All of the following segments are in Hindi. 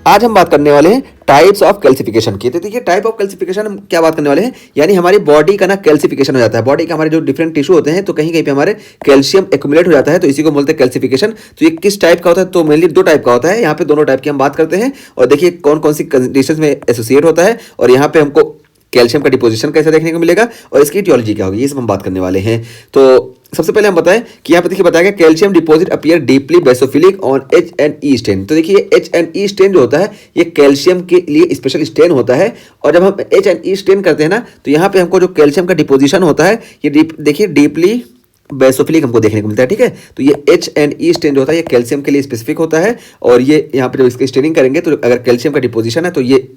आज हम बात करने वाले हैं टाइप्स ऑफ कैल्सिफिकेशन की। तो देखिए टाइप ऑफ कैल्सिफिकेशन हम क्या बात करने वाले हैं, यानी हमारी बॉडी का ना कैल्सिफिकेशन हो जाता है। बॉडी का हमारे जो डिफरेंट टिश्यू होते हैं तो कहीं कहीं पे हमारे कैल्शियम एक्यूमुलेट हो जाता है, तो इसी को बोलते हैं कैल्सिफिकेशन। तो ये किस टाइप का होता है, तो मेनली दो टाइप का होता है। यहाँ पे दोनों टाइप की हम बात करते हैं और देखिए कौन कौन सी कंडीशन में एसोसिएट होता है और यहाँ पे हमको कैल्शियम का डिपोजिशन कैसे देखने को मिलेगा और इसकी टियोलॉजी क्या होगी, ये सब हम बात करने वाले हैं। तो सबसे पहले हम बताएं कि यहाँ पे देखिए बताया गया calcium deposit appear deeply basophilic on H&E stain. तो देखिए H&E स्टेन जो होता है ये कैल्शियम के लिए स्पेशल स्टेन होता है और जब हम H&E स्टेन करते हैं ना तो यहाँ पे हमको जो कैल्शियम का डिपोजिशन होता है ये देखिए डीपली बेसोफिलिक हमको देखने को मिलता है। ठीक है, तो ये H&E स्टेन जो होता है ये कैल्शियम के लिए स्पेसिफिक होता है और ये यहाँ पे जब इसकी स्टेनिंग करेंगे तो अगर कैल्शियम का डिपोजिशन है तो ये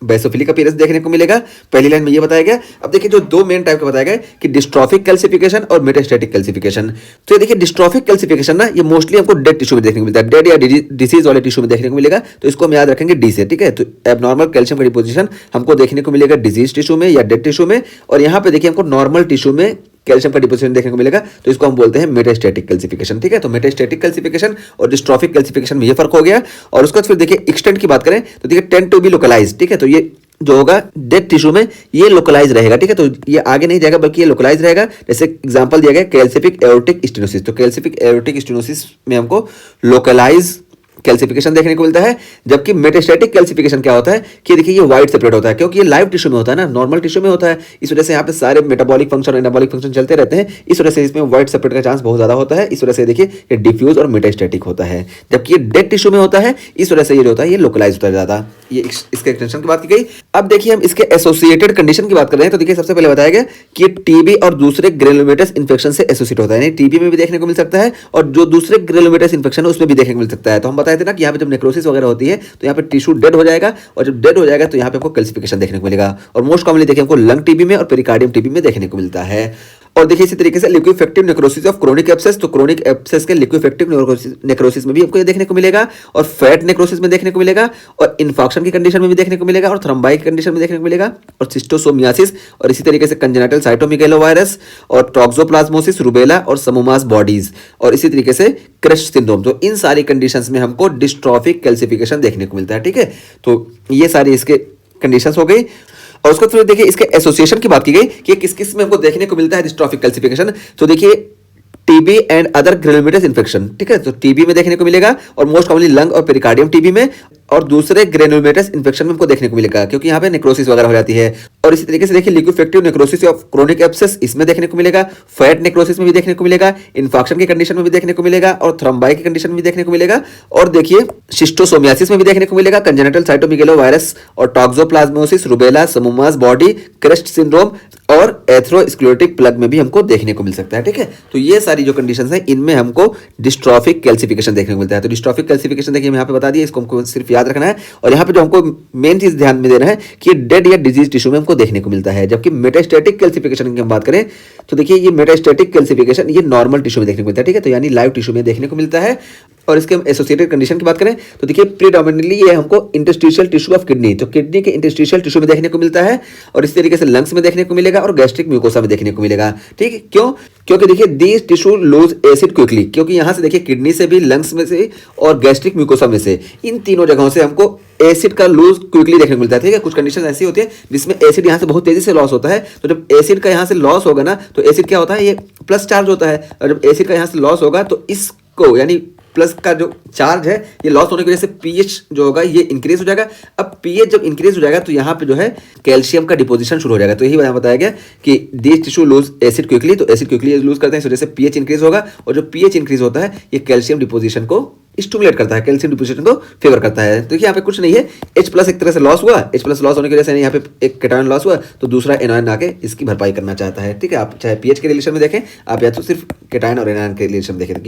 बेसोफिलिक अपीयरेंस देखने को मिलेगा। पहली लाइन में ये बताया गया। अब देखिए जो दो मेन टाइप के बताया गया कि डिस्ट्रॉफिक कैल्सिफिकेशन और मेटास्टैटिक कैल्सिफिकेशन। तो ये देखिए डिस्ट्रॉफिक कैल्सिफिकेशन ना ये मोस्टली हमको डेड टिश्यू में देखने को मिलता है, डेड या डिसीज वाले टिश्यू में देखने को मिलेगा। तो इसको हम याद रखेंगे डी से। ठीक है, तो एबनॉर्मल कैल्शियम का डिपोजिशन हमको देखने को मिलेगा डिजीज टिश्यू में या डेड टिश्यू में, और यहाँ पे देखिए हमको नॉर्मल टिश्यू में कैल्शियम का डिपोजिशन देखने को मिलेगा, तो इसको हम बोलते हैं मेटास्टैटिक कैल्सिफिकेशन। ठीक है, तो मेटास्टैटिक कैल्सिफिकेशन और डिस्ट्रॉफिक कैल्सिफिकेशन में ये फर्क हो गया। और उसके बाद फिर देखिए एक्सटेंट की बात करें तो देखिए टेंड टू बी लोकलाइज। ठीक है, तो ये जो होगा डेड टिश्यू में ये लोकलाइज रहेगा। ठीक है, तो ये आगे नहीं जाएगा बल्कि ये लोकलाइज रहेगा। जैसे एग्जांपल दिया गया कैल्सिफिक एओर्टिक स्टेनोसिस, तो कैल्सिफिक एओर्टिक स्टेनोसिस में हमको लोकलाइज कैल्सिफिकेशन देखने को मिलता है। जबकि मेटास्टैटिक कैल्सिफिकेशन क्या होता है कि देखिए ये वाइड सेपरेट होता है, क्योंकि ये लाइव टिश्यू में होता है ना, नॉर्मल टिश्यू में होता है। इस वजह से यहाँ पे सारे मेटाबॉलिक फंक्शन और एनाबॉलिक फंक्शन चलते रहते हैं, इस वजह से इसमें वाइड सेपरेट का चांस बहुत ज्यादा होता है। इस वजह से देखिए ये डिफ्यूज और मेटास्टैटिक होता है। जबकि ये डेड टिश्यू में होता है, इस वजह से ये जो होता है ये लोकलाइज होता है ज्यादा। ये इसके एक्सटेंशन की बात की गई। अब देखिए हम इसके एसोसिएटेड कंडीशन की बात कर रहे हैं। तो देखिए सबसे पहले बताया गया कि टीबी और दूसरे ग्रेनुलोमेटस इन्फेक्शन से एसोसिएट होता है, टीबी में भी देखने को मिल सकता है और जो दूसरे ग्रेनुलोमेटस इन्फेक्शन है उसमें भी देखने को मिल सकता है। तो हम बताए थे ना कि यहाँ पे जब नेक्रोसिस वगैरह होती है तो यहाँ पे टिश्यू डेड हो जाएगा और जब डेड हो जाएगा तो यहाँ पे आपको कैल्सिफिकेशन देखने को मिलेगा। और मोस्ट कॉमनली देखिए हमको लंग टीबी में और पेरिकार्डियम टीबी में देखने को मिलता है। और देखिए इसी तरीके से लिक्विफेक्टिव नेक्रोसिस ऑफ क्रोनिक एब्सेस, तो क्रोनिक एब्सेस के लिक्विफेक्टिव नेक्रोसिस में भी हमको ये देखने को मिलेगा और फैट नेक्रोसिस में देखने को मिलेगा और इन्फॉक्शन की कंडीशन में भी देखने को मिलेगा और थ्रोम्बाइक कंडीशन में देखने को मिलेगा और सिस्टोसोमियासिस और इसी तरीके से कंजेनिटल साइटोमेगालोवायरस और टॉक्सोप्लाज्मोसिस, रूबेला और समोमास बॉडीज और इसी तरीके से क्रश सिंड्रोम। तो इन सारी कंडीशंस में हमको डिस्ट्रॉफिक कैल्सिफिकेशन देखने को मिलता है। ठीक है, तो ये सारी इसके कंडीशंस हो गई। और उसको फिर देखिए इसके एसोसिएशन की बात की गई कि किस किस में हमको देखने को मिलता है डिस्ट्रॉफिक कैल्सिफिकेशन। तो देखिए TB and other granulomatous infection. ठीक है, तो टीबी में देखने को मिलेगा और मोस्ट कॉमनली लंग और पेरिकार्डियम टीबी में, और दूसरे ग्रेनुलोमेटस इन्फेक्शन में हमको देखने को मिलेगा क्योंकि यहाँ पे नेक्रोसिस वगैरह हो जाती है। और इसी तरीके से देखिए लिक्विफेक्टिव नेक्रोसिस ऑफ क्रोनिक एब्सेस इसमें देखने को मिलेगा, फैट नेक्रोसिस में भी देखने को मिलेगा, इन्फॉक्शन की कंडीशन में भी देखने को मिलेगा और थ्रोम्बाई की कंडीशन में भी देखने को मिलेगा। और देखिए शिस्टोसोमियासिस में भी देखने को मिलेगा, कंजेनिटल साइटोमेगालोवायरस और toxoplasmosis, rubella, psammoma body, CREST syndrome और एथेरोस्क्लेरोटिक प्लग में भी हमको देखने को मिल सकता है। ठीक है, तो ये सारी जो कंडीशंस हैं इनमें हमको डिस्ट्रॉफिक कैल्सिफिकेशन देखने को मिलता है। तो डिस्ट्रॉफिक कैल्सिफिकेशन देखिए हम यहाँ पे बता दिए, इसको हमको सिर्फ याद रखना है। और यहाँ पे जो हमको मेन चीज ध्यान में देना है कि डेड या डिजीज टिश्यू में हमको देखने को मिलता है। जबकि मेटास्टैटिक कैल्सिफिकेशन की हम बात करें तो देखिए ये मेटास्टैटिक कैल्सिफिकेशन ये नॉर्मल टिश्यू में देखने को मिलता है। ठीक है, तो यानी लाइव टिश्यू में देखने को मिलता है। और इसके हम एसोसिएटेड कंडीशन की बात करें तो देखिए प्रीडोमिनेटली ये हमको इंटरस्टिशियल टिश्यू ऑफ किडनी, तो किडनी के इंटरस्टिशियल टिश्यू में देखने को मिलता है और इस तरीके से लंग्स में देखने को मिलेगा और गैस्ट्रिक म्यूकोसा में देखने को मिलेगा। ठीक है, क्यों? क्योंकि देखिए these tissue lose acid quickly, क्योंकि यहाँ से देखिए किडनी से भी, लंग्स में से और गैस्ट्रिक म्यूकोसा में से, इन तीनों जगहों से हमको एसिड का लूज क्विकली देखने को मिलता है। ठीक है, कुछ कंडीशन ऐसी होती है जिसमें एसिड यहाँ से बहुत तेजी से लॉस होता है। तो जब एसिड का यहाँ से लॉस होगा ना तो एसिड क्या होता है, ये प्लस चार्ज होता है, और जब एसिड का यहाँ से लॉस होगा तो इसको यानी प्लस का जो चार्ज है ये लॉस होने की वजह से पीएच जो होगा ये इंक्रीज हो जाएगा। अब पीएच जब इंक्रीज हो जाएगा तो यहाँ पे जो है कैल्शियम का डिपोजिशन शुरू हो जाएगा। तो यही बताया गया कि this tissue lose acid quickly, तो एसिड क्विकली लूज करते हैं, इस वजह से पीएच इंक्रीज होगा और जो पीएच इंक्रीज होता है ये कैल्शियम डिपोजिशन को स्टिमुलेट करता है, कैल्शियम डिपोजिशन को फेवर करता है। तो देखिए यहाँ पे कुछ नहीं है, H प्लस एक तरह से लॉस हुआ, H प्लस लॉस होने की वजह से यहाँ पे एक कैटायन लॉस हुआ तो दूसरा एनायन आके इसकी भरपाई करना चाहता है। ठीक है, आप चाहे पीएच के रिलेशन में देखें, आप या तो सिर्फ कैटायन और एनायन के रिलेशन में देखें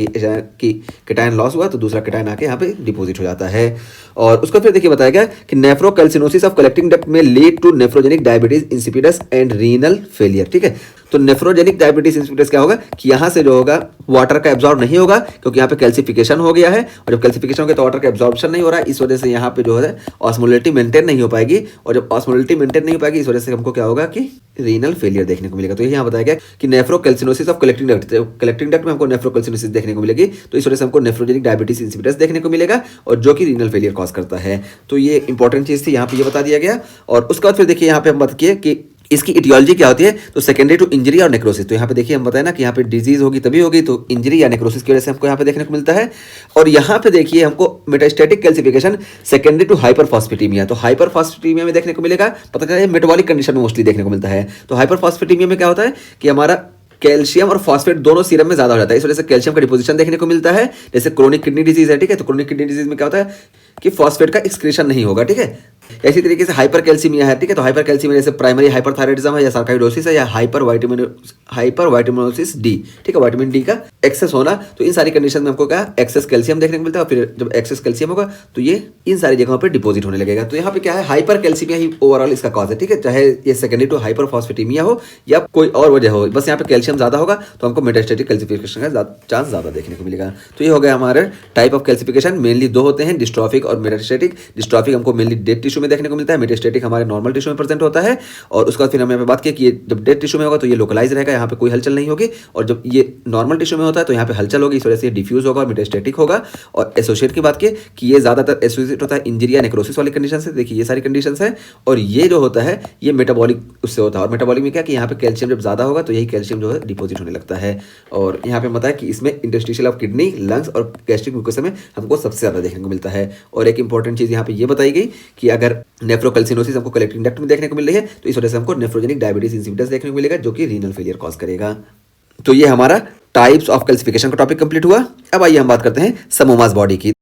कि कैटायन लॉस हुआ तो दूसरा कैटायन आके यहाँ पे डिपोजिट हो जाता है। और उसको फिर देखिए बताया गया कि नेफ्रोकैल्सिनोसिस ऑफ कलेक्टिंग डक्ट में lead to nephrogenic diabetes insipidus and renal failure. ठीक है, तो नेफ्रोजेनिक डायबिटीज इंसिपिडस क्या होगा कि यहाँ से जो होगा वाटर का एब्जॉर्ब नहीं होगा, क्योंकि यहाँ पे कैल्सिफिकेशन हो गया है, और जब कैल्सिफिकेशन हो गया तो वाटर का एब्जॉर्प्शन नहीं हो रहा है, इस वजह से यहाँ पे जो है ऑस्मोलिटी मेंटेन नहीं हो पाएगी, और जब ऑस्मोलिटी मेंटेन नहीं हो पाएगी इस वजह से हमको क्या होगा कि रीनल फेलियर देखने को मिलेगा। तो यहाँ बताया गया कि nephrocalcinosis of collecting duct, collecting duct में हमको नेफ्रोकैल्सिनोसिस देखने को मिलेगी, तो इस वजह से हमको नेफ्रोजेनिक डायबिटीज इंसिपिडस देखने को मिलेगा, और जो कि रीनल फेलियर कॉज करता है। तो ये इंपॉर्टेंट चीज थी, यहाँ पे ये बता दिया गया। और उसके बाद फिर देखिए यहाँ पे हम बात किए कि इसकी इटियोलॉजी क्या होती है, तो सेकेंडरी टू इंजरी और नेक्रोसिस। तो यहाँ पे देखिए हम बताए ना कि यहाँ पे डिजीज होगी तभी होगी, तो इंजरी या नेक्रोसिस की वजह से हमको यहाँ पे देखने को मिलता है। और यहाँ पे देखिए हमको मेटास्टैटिक कैल्सिफिकेशन सेकेंडरी टू हाइपरफॉस्फेटीमिया, तो हाइपरफॉस्फेटीमिया में देखने को मिलेगा, पता चला मेटाबॉलिक कंडीशन में मोस्टली देखने को मिलता है। तो हाइपरफॉस्फेटीमिया में क्या होता है कि हमारा कैल्शियम और फॉस्फेट दोनों सीरम में ज्यादा हो जाता है, इस वजह से कैल्शियम का डिपोजिशन देखने को मिलता है। जैसे क्रोनिक किडनी डिजीज है, ठीक है, तो क्रोनिक किडनी डिजीज में क्या होता है कि फॉस्फेट का एक्सक्रीशन नहीं होगा, ठीक है। इसी तरीके से हाइपर कैल्सीमिया है, ठीक है, तो हाइपर कैल्सीमिया जैसे प्राइमरी हाइपरथायराइडिज्म है या सार्काइडोसिस है या हाइपर वाइटामिनोसिस डी, ठीक है, विटामिन डी का एक्सेस होना, तो इन सारी कंडीशन में हमको क्या एक्सेस कैल्शियम देखने को मिलता है। और फिर जब एक्सेस कैल्शियम होगा तो ये इन सारी जगहों पर डिपोजिट होने लगेगा। तो यहाँ पे क्या है, हाइपर कैल्सीमिया ही ओवरऑल इसका कॉज है, ठीक है, चाहे ये सेकेंडरी टू हाइपर फॉस्फेटीमिया हो या कोई और वजह हो, बस यहाँ पे कैल्शियम ज्यादा होगा तो हमको मेटास्टैटिक कैल्सिफिकेशन का चांस ज्यादा देखने को मिलेगा। तो ये हो गया हमारे टाइप ऑफ कैल्सिफिकेशन। मेनली दो होते हैं, डिस्ट्रॉफिक और मेटास्टैटिक। डिस्ट्रॉफिक हमको मेनली डेड टिश्यू में देखने को मिलता है, मेटास्टैटिक हमारे नॉर्मल टिश्यू में प्रेजेंट होता है। और उसके बाद फिर हमने बात की कि जब डेड टिश्यू में होगा तो ये लोकलाइज रहेगा, यहाँ पे कोई हलचल नहीं होगी, और जब ये नॉर्मल टिश्यू में होता है तो यहाँ पे हलचल होगी, इस वजह से डिफ्यूज होगा और मेटास्टैटिक होगा। और एसोसिएट की बात की कि ये ज्यादातर एसोसिएट होता है इंजरी या नेक्रोसिस वाली कंडीशन से। देखिए ये सारी कंडीशन है, और ये जो होता है ये मेटाबॉलिक उससे होता है। और मेटाबॉलिक में क्या कि यहाँ पे कैल्शियम जब ज्यादा होगा तो यही कैल्शियम जो है डिपोजिट होने लगता है। और यहाँ पे बताया कि इसमें इंटरस्टिशियल ऑफ किडनी, लंग्स और गैस्ट्रिक म्यूकोसा में हमको सबसे ज्यादा देखने को मिलता है। और एक इंपॉर्टेंट चीज यहाँ पे ये बताई गई कि अगर नेफ्रोकैल्सिनोसिस हमको कलेक्टिंग डक्ट में देखने को मिल रही है तो इस वजह से हमको नेफ्रोजेनिक डायबिटीज इंसिपिडस देखने को मिलेगा, जो कि रीनल फेलियर कॉज करेगा। तो ये हमारा टाइप्स ऑफ कैल्सिफिकेशन का टॉपिक कंप्लीट हुआ। अब आइए हम बात करते हैं समोमास बॉडी की।